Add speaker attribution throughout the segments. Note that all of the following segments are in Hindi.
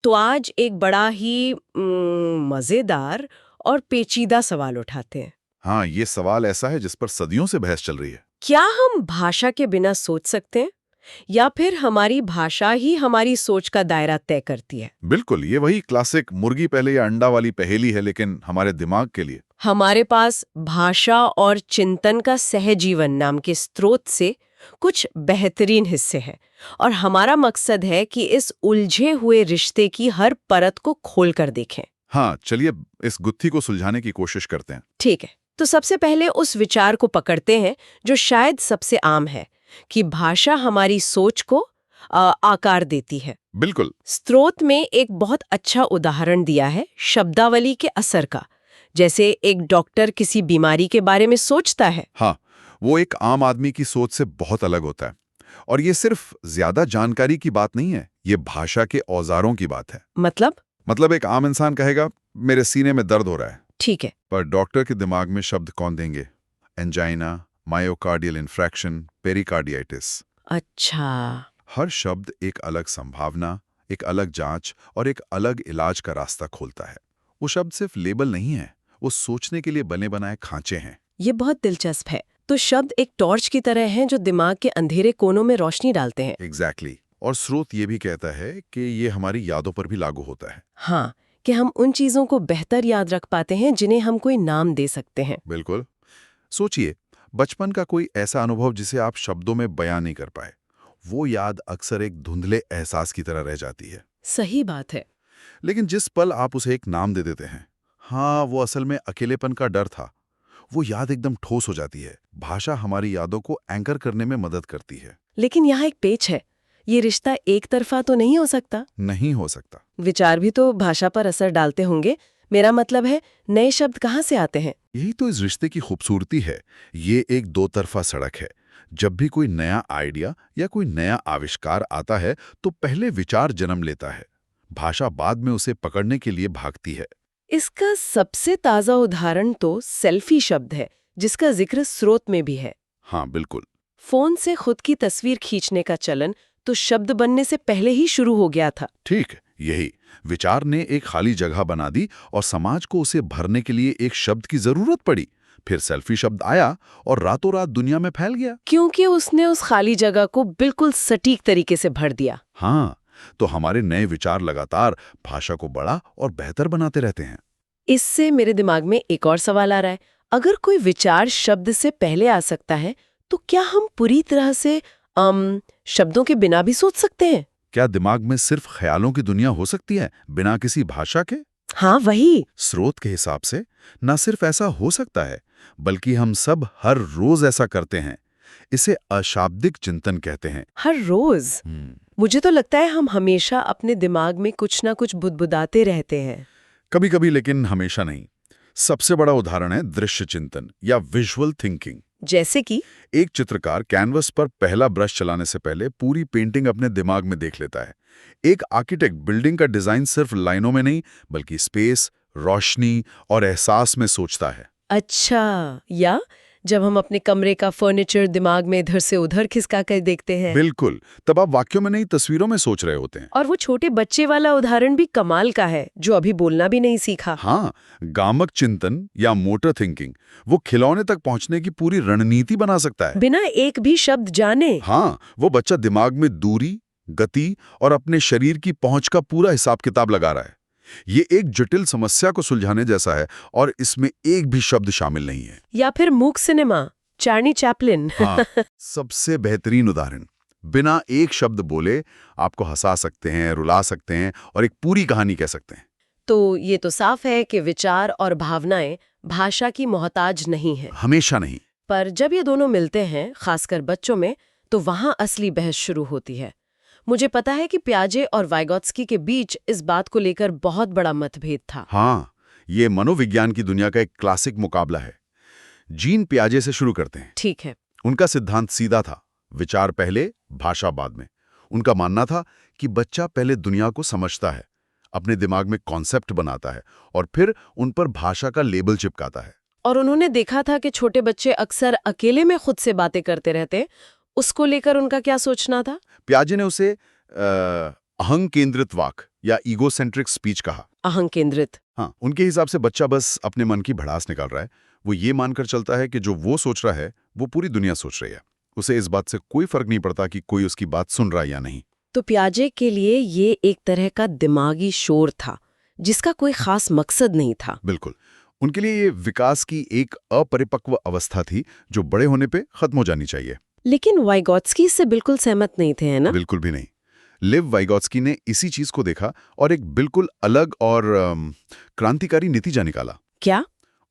Speaker 1: तो आज एक बड़ा ही मजेदार और पेचीदा सवाल उठाते हैं।
Speaker 2: हाँ, ये सवाल ऐसा है जिस पर सदियों से बहस चल रही है।
Speaker 1: क्या हम भाषा के बिना सोच सकते हैं या फिर हमारी भाषा ही हमारी सोच का दायरा तय करती है?
Speaker 2: बिल्कुल, ये वही क्लासिक मुर्गी पहले या अंडा वाली पहेली है, लेकिन हमारे दिमाग के लिए।
Speaker 1: हमारे पास भाषा और चिंतन का सहजीवन नाम के स्रोत से कुछ बेहतरीन हिस्से हैं और हमारा मकसद है कि इस उलझे हुए रिश्ते की हर परत को खोल कर देखें।
Speaker 2: हाँ, चलिए इस गुत्थी को सुलझाने की कोशिश करते हैं।
Speaker 1: ठीक है, तो सबसे पहले उस विचार को पकड़ते हैं जो शायद सबसे आम है कि भाषा हमारी सोच को आकार देती है।
Speaker 2: बिल्कुल।
Speaker 1: स्रोत में एक बहुत अच्छा उदाहरण दिया है शब्दावली के असर का। जैसे एक डॉक्टर किसी बीमारी के बारे में सोचता है।
Speaker 2: हाँ, वो एक आम आदमी की सोच से बहुत अलग होता है। और ये सिर्फ ज्यादा जानकारी की बात नहीं है, ये भाषा के औजारों की बात है। मतलब एक आम इंसान कहेगा मेरे सीने में दर्द हो रहा है,
Speaker 1: ठीक है,
Speaker 2: पर डॉक्टर के दिमाग में शब्द कौन देंगे? Angina, myocardial infarction, pericarditis.
Speaker 1: अच्छा,
Speaker 2: हर शब्द एक अलग संभावना, एक अलग जांच और एक अलग इलाज का रास्ता खोलता है। वो शब्द सिर्फ लेबल नहीं है, वो सोचने के लिए बने बनाए खांचे हैं।
Speaker 1: ये बहुत दिलचस्प है। तो शब्द एक टॉर्च की तरह हैं जो दिमाग के अंधेरे कोनों में रोशनी डालते हैं।
Speaker 2: एग्जैक्टली। और स्रोत ये भी कहता है कि ये हमारी यादों पर भी लागू होता है।
Speaker 1: हाँ, कि हम उन चीजों को बेहतर याद रख पाते हैं जिन्हें हम कोई नाम दे सकते हैं।
Speaker 2: बिल्कुल। सोचिए, बचपन का कोई ऐसा अनुभव जिसे आप शब्दों में बयां नहीं कर पाए, वो याद अक्सर एक धुंधले एहसास की तरह रह जाती है।
Speaker 1: सही बात है।
Speaker 2: लेकिन जिस पल आप उसे एक नाम दे देते हैं, हाँ, वो असल में अकेलेपन का डर था, वो याद एकदम ठोस हो जाती है। भाषा हमारी यादों को एंकर करने में मदद करती है।
Speaker 1: लेकिन यहाँ एक पेच है, ये रिश्ता एक तरफा तो नहीं हो सकता।
Speaker 2: नहीं हो सकता।
Speaker 1: विचार भी तो भाषा पर असर डालते होंगे। मेरा मतलब है, नए शब्द कहाँ से आते हैं?
Speaker 2: यही तो इस रिश्ते की खूबसूरती है। ये एक दो तरफा सड़क है। जब भी कोई नया आइडिया या कोई नया आविष्कार आता है, तो पहले विचार जन्म लेता है, भाषा बाद में उसे पकड़ने के लिए भागती है।
Speaker 1: इसका सबसे ताज़ा उदाहरण तो सेल्फी शब्द है, जिसका जिक्र स्रोत में भी है।
Speaker 2: हाँ, बिल्कुल।
Speaker 1: फोन से खुद की तस्वीर खींचने का चलन तो शब्द बनने से पहले ही शुरू हो गया था।
Speaker 2: ठीक, यही विचार ने एक खाली जगह बना दी और समाज को उसे भरने के लिए एक शब्द की जरूरत पड़ी। फिर सेल्फी शब्द आया और रातों रात दुनिया में फैल गया।
Speaker 1: क्योंकि उसने उस खाली जगह को बिल्कुल सटीक तरीके से भर दिया।
Speaker 2: हाँ, तो हमारे नए विचार लगातार भाषा को बड़ा और बेहतर बनाते रहते हैं।
Speaker 1: इससे मेरे दिमाग में एक और सवाल आ रहा है। अगर कोई विचार शब्द से पहले आ सकता है, तो क्या हम पूरी तरह से शब्दों के बिना भी सोच सकते हैं?
Speaker 2: क्या दिमाग में सिर्फ ख्यालों की दुनिया हो सकती है बिना किसी भाषा के?
Speaker 1: हाँ, वही।
Speaker 2: स्रोत के हिसाब से न सिर्फ ऐसा हो सकता है, बल्कि हम सब हर रोज ऐसा करते हैं। इसे अशाब्दिक चिंतन कहते हैं।
Speaker 1: हर रोज? मुझे तो लगता है हम हमेशा अपने दिमाग में कुछ ना कुछ बुदबुदाते रहते हैं।
Speaker 2: कभी कभी, लेकिन हमेशा नहीं। सबसे बड़ा उदाहरण है दृश्य चिंतन या विजुअल थिंकिंग।
Speaker 1: जैसे कि
Speaker 2: एक चित्रकार कैनवस पर पहला ब्रश चलाने से पहले पूरी पेंटिंग अपने दिमाग में देख लेता है। एक आर्किटेक्ट बिल्डिंग का डिजाइन सिर्फ लाइनों में नहीं, बल्कि स्पेस, रोशनी और एहसास में सोचता है।
Speaker 1: अच्छा, या जब हम अपने कमरे का फर्नीचर दिमाग में इधर से उधर खिसका कर देखते हैं।
Speaker 2: बिल्कुल, तब आप वाक्यों में नहीं, तस्वीरों में सोच रहे होते हैं।
Speaker 1: और वो छोटे बच्चे वाला उदाहरण भी कमाल का है, जो अभी बोलना भी नहीं सीखा।
Speaker 2: हाँ, गामक चिंतन या मोटर थिंकिंग, वो खिलौने तक पहुंचने की पूरी रणनीति बना सकता है,
Speaker 1: बिना एक भी शब्द जाने।
Speaker 2: हाँ, वो बच्चा दिमाग में दूरी, गति और अपने शरीर की पहुंच का पूरा हिसाब किताब लगा रहा है। ये एक जटिल समस्या को सुलझाने जैसा है और इसमें एक भी शब्द शामिल नहीं है।
Speaker 1: या फिर मूक सिनेमा, चार्ली चैपलिन।
Speaker 2: हाँ, सबसे बेहतरीन उदाहरण। बिना एक शब्द बोले आपको हंसा सकते हैं, रुला सकते हैं और एक पूरी कहानी कह सकते हैं।
Speaker 1: तो ये तो साफ है कि विचार और भावनाएं भाषा की मोहताज नहीं है।
Speaker 2: हमेशा नहीं।
Speaker 1: पर जब ये दोनों मिलते हैं, खासकर बच्चों में, तो वहां असली बहस शुरू होती है। मुझे पता है कि प्याजे और वाइगोत्स्की के बीच इस बात को लेकर बहुत बड़ा मतभेद था।
Speaker 2: हाँ, ये मनोविज्ञान की दुनिया का एक क्लासिक मुकाबला है। जीन पियाजे से शुरू करते हैं।
Speaker 1: ठीक है।
Speaker 2: उनका सिद्धांत सीधा था, विचार पहले, भाषा बाद में। उनका मानना था कि बच्चा पहले दुनिया को समझता है, अपने दिमाग में कॉन्सेप्ट बनाता है और फिर उन पर भाषा का लेबल चिपकाता है।
Speaker 1: और उन्होंने देखा था कि छोटे बच्चे अक्सर अकेले में खुद से बातें करते रहते। उसको लेकर उनका क्या सोचना था?
Speaker 2: पियाजे ने उसे अहं केंद्रित वाक या ईगोसेंट्रिक स्पीच कहा।
Speaker 1: अहं केंद्रित।
Speaker 2: हाँ, उनके हिसाब से बच्चा बस अपने मन की भड़ास निकाल रहा है। वो ये मानकर चलता है कि जो वो सोच रहा है वो पूरी दुनिया सोच रही है। उसे इस बात से कोई फर्क नहीं पड़ता कि कोई उसकी बात सुन रहा है या नहीं।
Speaker 1: तो पियाजे के लिए ये एक तरह का दिमागी शोर था जिसका कोई खास मकसद नहीं था।
Speaker 2: बिल्कुल। उनके लिए ये विकास की एक अपरिपक्व अवस्था थी जो बड़े होने पे खत्म हो जानी चाहिए।
Speaker 1: लेकिन वाइगॉत्स्की इससे बिल्कुल सहमत नहीं थे, है ना?
Speaker 2: बिल्कुल भी नहीं। लिव वाइगॉत्स्की ने इसी चीज को देखा और एक बिल्कुल अलग और क्रांतिकारी नतीजा निकाला।
Speaker 1: क्या?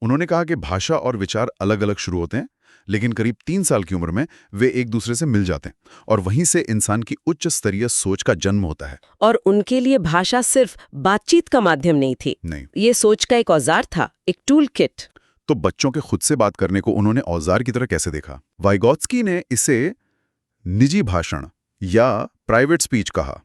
Speaker 2: उन्होंने कहा कि भाषा और विचार अलग अलग शुरू होते हैं, लेकिन करीब 3 साल की उम्र में वे एक दूसरे से मिल जाते हैं और वहीं से इंसान की उच्च स्तरीय सोच का जन्म होता है।
Speaker 1: और उनके लिए भाषा सिर्फ बातचीत का माध्यम नहीं थी,
Speaker 2: नहीं,
Speaker 1: ये सोच का एक औजार था, एक टूल किट।
Speaker 2: तो बच्चों के खुद से बात करने को उन्होंने औजार की तरह कैसे देखा? वाइगॉत्स्की ने इसे निजी भाषण या प्राइवेट स्पीच कहा।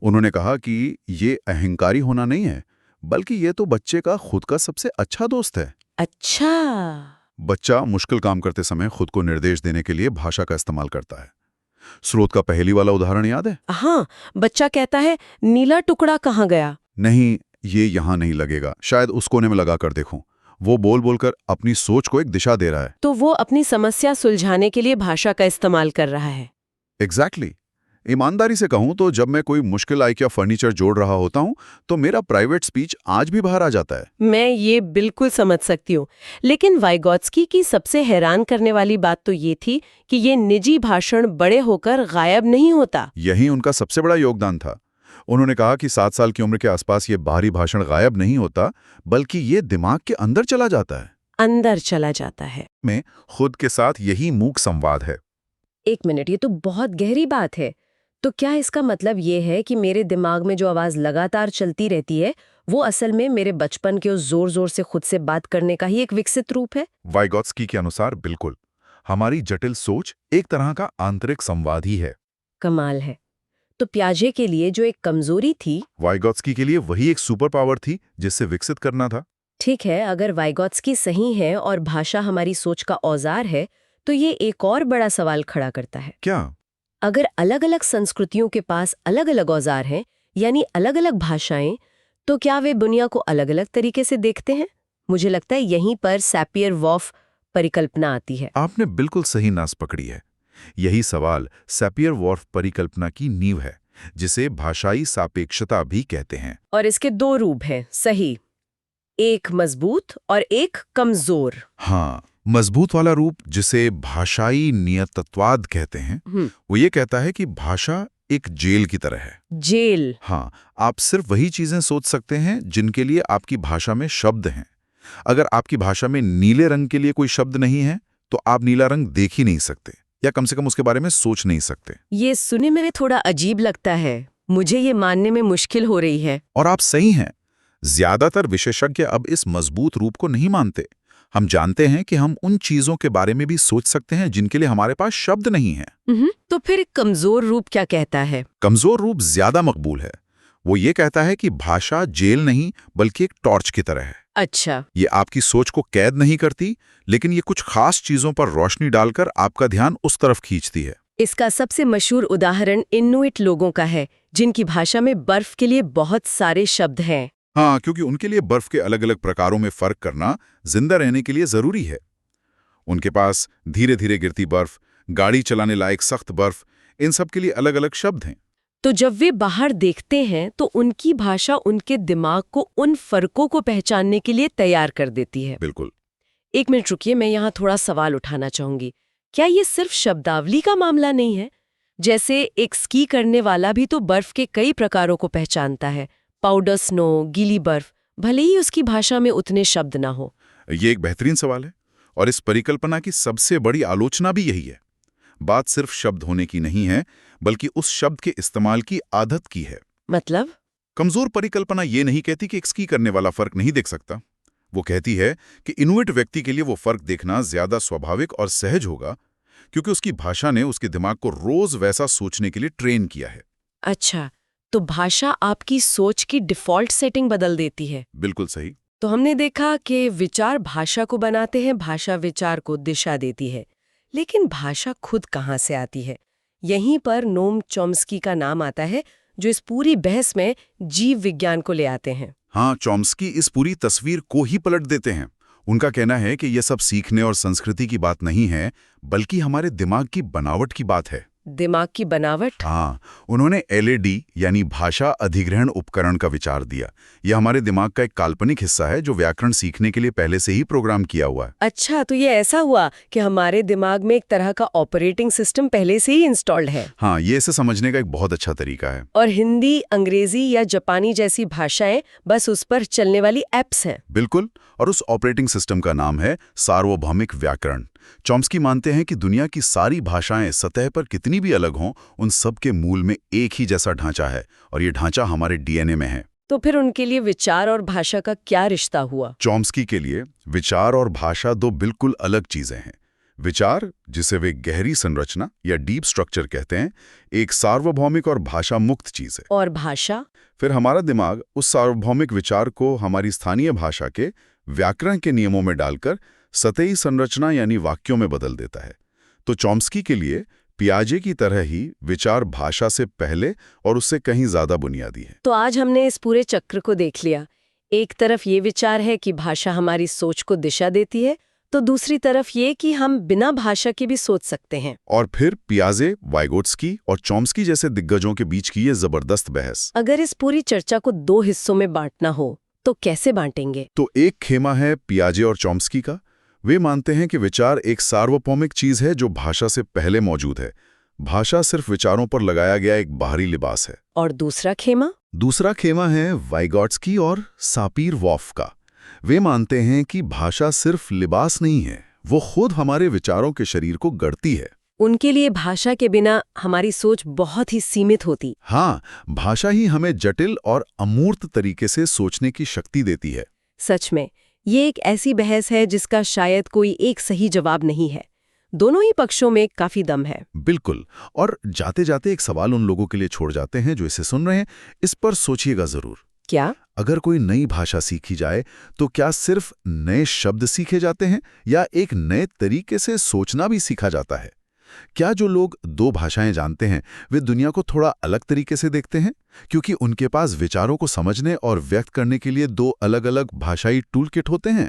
Speaker 2: उन्होंने कहा कि ये अहंकारी होना नहीं है, बल्कि ये तो बच्चे का खुद का सबसे अच्छा दोस्त है।
Speaker 1: अच्छा।
Speaker 2: बच्चा मुश्किल काम करते समय खुद को निर्देश देने के लिए भाषा का इस्तेमाल करता है। स्रोत का पहली वाला उदाहरण याद है?
Speaker 1: हाँ, बच्चा कहता है नीला टुकड़ा कहाँ गया?
Speaker 2: नहीं, ये यहां नहीं लगेगा, शायद उस कोने में लगा कर देखूं। वो बोल बोलकर अपनी सोच को एक दिशा दे रहा है।
Speaker 1: तो वो अपनी समस्या सुलझाने के लिए भाषा का इस्तेमाल कर रहा है।
Speaker 2: एग्जैक्टली। ईमानदारी से कहूं तो जब मैं कोई मुश्किल आइकिया फर्नीचर जोड़ रहा होता हूं तो मेरा प्राइवेट स्पीच आज भी बाहर आ जाता है।
Speaker 1: मैं ये बिल्कुल समझ सकती हूँ। लेकिन वाइगॉत्स्की की सबसे हैरान करने वाली बात तो ये थी कि ये निजी भाषण बड़े होकर गायब नहीं होता।
Speaker 2: यही उनका सबसे बड़ा योगदान था। उन्होंने कहा कि 7 साल की उम्र के आसपास ये बाहरी भाषण गायब नहीं होता, बल्कि ये दिमाग के अंदर चला जाता है।
Speaker 1: अंदर चला जाता है।
Speaker 2: में खुद के साथ यही मूक संवाद है।
Speaker 1: एक मिनट, ये तो बहुत गहरी बात है। तो क्या इसका मतलब ये है कि मेरे दिमाग में जो आवाज लगातार चलती रहती है वो असल में मेरे बचपन के उस जोर जोर से खुद से बात करने का ही एक विकसित रूप है?
Speaker 2: वाइगॉत्स्की के अनुसार बिल्कुल। हमारी जटिल सोच एक तरह का आंतरिक संवाद ही है।
Speaker 1: कमाल है। तो पियाजे के लिए जो एक कमजोरी थी,
Speaker 2: वाइगॉत्स्की के लिए वही एक सुपर पावर थी जिससे विकसित करना था।
Speaker 1: ठीक है, अगर वाइगॉत्स्की सही है और भाषा हमारी सोच का औजार है, तो ये एक और बड़ा सवाल खड़ा करता है।
Speaker 2: क्या?
Speaker 1: अगर अलग-अलग संस्कृतियों के पास अलग-अलग औजार हैं, यानी अलग-अलग भाषाएं, तो क्या वे दुनिया को अलग-अलग तरीके से देखते हैं? मुझे लगता है यहीं पर सैपियर-वॉर्फ परिकल्पना आती है।
Speaker 2: आपने बिल्कुल सही नास पकड़ी है। यही सवाल सैपियर-वॉर्फ परिकल्पना की नींव है, जिसे भाषाई सापेक्षता भी कहते हैं।
Speaker 1: और इसके 2 रूप हैं, सही। एक मजबूत और एक कमजोर।
Speaker 2: हाँ, मजबूत वाला रूप जिसे भाषाई नियतत्ववाद कहते हैं, वो ये कहता है कि भाषा एक जेल की तरह है।
Speaker 1: जेल।
Speaker 2: हाँ, आप सिर्फ वही चीजें सोच सकते हैं जिनके लिए आपकी भाषा में शब्द हैं। अगर आपकी भाषा में नीले रंग के लिए कोई शब्द नहीं है, तो आप नीला रंग देख ही नहीं सकते, या कम से कम उसके बारे में सोच नहीं सकते।
Speaker 1: ये सुनने में थोड़ा अजीब लगता है। मुझे ये मानने में मुश्किल हो रही है।
Speaker 2: और आप सही हैं। ज्यादातर विशेषज्ञ अब इस मजबूत रूप को नहीं मानते। हम जानते हैं कि हम उन चीजों के बारे में भी सोच सकते हैं जिनके लिए हमारे पास शब्द नहीं है।
Speaker 1: तो फिर कमजोर रूप क्या कहता है?
Speaker 2: कमजोर रूप ज्यादा मकबूल है। वो ये कहता है कि भाषा जेल नहीं बल्कि एक टॉर्च की तरह है।
Speaker 1: अच्छा।
Speaker 2: ये आपकी सोच को कैद नहीं करती, लेकिन ये कुछ खास चीजों पर रोशनी डालकर आपका ध्यान उस तरफ खींचती है।
Speaker 1: इसका सबसे मशहूर उदाहरण इनुइट लोगों का है, जिनकी भाषा में बर्फ के लिए बहुत सारे शब्द हैं।
Speaker 2: हाँ, क्योंकि उनके लिए बर्फ के अलग अलग प्रकारों में फर्क करना जिंदा रहने के लिए जरूरी है। उनके पास धीरे धीरे गिरती बर्फ, गाड़ी चलाने लायक सख्त बर्फ, इन सब के लिए अलग अलग शब्द हैं।
Speaker 1: तो जब वे बाहर देखते हैं तो उनकी भाषा उनके दिमाग को उन फर्कों को पहचानने के लिए तैयार कर देती है।
Speaker 2: बिल्कुल।
Speaker 1: एक मिनट रुकिए, मैं यहाँ थोड़ा सवाल उठाना चाहूंगी। क्या ये सिर्फ शब्दावली का मामला नहीं है? जैसे एक स्की करने वाला भी तो बर्फ के कई प्रकारों को पहचानता है, पाउडर स्नो, गीली बर्फ, भले ही उसकी भाषा में उतने शब्द ना हो।
Speaker 2: ये एक बेहतरीन सवाल है, और इस परिकल्पना की सबसे बड़ी आलोचना भी यही है। बात सिर्फ शब्द होने की नहीं है, बल्कि उस शब्द के इस्तेमाल की आदत की है।
Speaker 1: मतलब?
Speaker 2: कमजोर परिकल्पना ये नहीं कहती कि एक स्की करने वाला फर्क नहीं देख सकता। वो कहती है कि इनुइट व्यक्ति के लिए वो फर्क देखना ज्यादा स्वाभाविक और सहज होगा, क्योंकि उसकी भाषा ने उसके दिमाग को रोज वैसा सोचने के लिए ट्रेन किया है।
Speaker 1: अच्छा, तो भाषा आपकी सोच की डिफॉल्ट सेटिंग बदल देती है।
Speaker 2: बिल्कुल सही।
Speaker 1: तो हमने देखा कि विचार भाषा को बनाते हैं, भाषा विचार को दिशा देती है। लेकिन भाषा खुद कहाँ से आती है? यहीं पर नोम चॉम्स्की का नाम आता है, जो इस पूरी बहस में जीव विज्ञान को ले आते हैं।
Speaker 2: हाँ, चॉम्स्की इस पूरी तस्वीर को ही पलट देते हैं। उनका कहना है कि यह सब सीखने और संस्कृति की बात नहीं है, बल्कि हमारे दिमाग की बनावट की बात है।
Speaker 1: दिमाग की बनावट?
Speaker 2: हाँ, उन्होंने एलएडी यानी भाषा अधिग्रहण उपकरण का विचार दिया। यह हमारे दिमाग का एक काल्पनिक हिस्सा है जो व्याकरण सीखने के लिए पहले से ही प्रोग्राम किया हुआ है।
Speaker 1: अच्छा, तो ये ऐसा हुआ कि हमारे दिमाग में एक तरह का ऑपरेटिंग सिस्टम पहले से ही इंस्टॉल्ड है।
Speaker 2: हाँ, ये इसे समझने का एक बहुत अच्छा तरीका है।
Speaker 1: और हिंदी, अंग्रेजी या जापानी जैसी भाषाएं बस उस पर चलने वाली एप्स हैं।
Speaker 2: बिल्कुल, और उस ऑपरेटिंग सिस्टम का नाम है सार्वभौमिक व्याकरण। चॉम्स्की मानते हैं कि दुनिया की सारी भाषाएं सतह पर कितनी भी अलग हों, उन सब के मूल में एक ही जैसा ढांचा है, और ये ढांचा हमारे डीएनए में है।
Speaker 1: तो फिर उनके लिए विचार और भाषा का क्या रिश्ता हुआ?
Speaker 2: चॉम्स्की के लिए विचार और भाषा दो बिल्कुल अलग चीजें हैं। विचार, जिसे वे गहरी संरचना या डीप स्ट्रक्चर कहते हैं, एक सार्वभौमिक और भाषा मुक्त चीज है।
Speaker 1: और भाषा?
Speaker 2: फिर हमारा दिमाग उस सार्वभौमिक विचार को हमारी स्थानीय भाषा के व्याकरण के नियमों में डालकर सतही संरचना यानी वाक्यों में बदल देता है। तो चॉम्स्की के लिए पियाजे की तरह ही विचार भाषा से पहले और उससे कहीं ज्यादा बुनियादी है।
Speaker 1: तो आज हमने इस पूरे चक्र को देख लिया। एक तरफ ये विचार है कि भाषा हमारी सोच को दिशा देती है, तो दूसरी तरफ ये कि हम बिना भाषा के भी सोच सकते हैं।
Speaker 2: और फिर पियाजे, वाइगोट्स्की और चॉम्स्की जैसे दिग्गजों के बीच की ये जबरदस्त बहस।
Speaker 1: अगर इस पूरी चर्चा को 2 हिस्सों में बांटना हो तो कैसे बांटेंगे?
Speaker 2: तो एक खेमा है पियाजे और चॉम्स्की का। वे मानते हैं कि विचार एक सार्वभौमिक चीज है जो भाषा से पहले मौजूद है। भाषा सिर्फ विचारों पर लगाया गया एक बाहरी लिबास है।
Speaker 1: और दूसरा खेमा?
Speaker 2: दूसरा खेमा है वाइगोट्स्की और सापीर-वॉर्फ का। वे मानते हैं कि भाषा सिर्फ लिबास नहीं है, वो खुद हमारे विचारों के शरीर को गढ़ती है।
Speaker 1: उनके लिए भाषा के बिना हमारी सोच बहुत ही सीमित होती।
Speaker 2: हाँ, भाषा ही हमें जटिल और अमूर्त तरीके से सोचने की शक्ति देती है।
Speaker 1: सच में, ये एक ऐसी बहस है जिसका शायद कोई एक सही जवाब नहीं है। दोनों ही पक्षों में काफी दम है।
Speaker 2: बिल्कुल। और जाते जाते एक सवाल उन लोगों के लिए छोड़ जाते हैं जो इसे सुन रहे हैं। इस पर सोचिएगा जरूर।
Speaker 1: क्या?
Speaker 2: अगर कोई नई भाषा सीखी जाए तो क्या सिर्फ नए शब्द सीखे जाते हैं या एक नए तरीके से सोचना भी सीखा जाता है? क्या जो लोग 2 भाषाएं जानते हैं वे दुनिया को थोड़ा अलग तरीके से देखते हैं, क्योंकि उनके पास विचारों को समझने और व्यक्त करने के लिए 2 अलग-अलग भाषाई टूल किट होते हैं?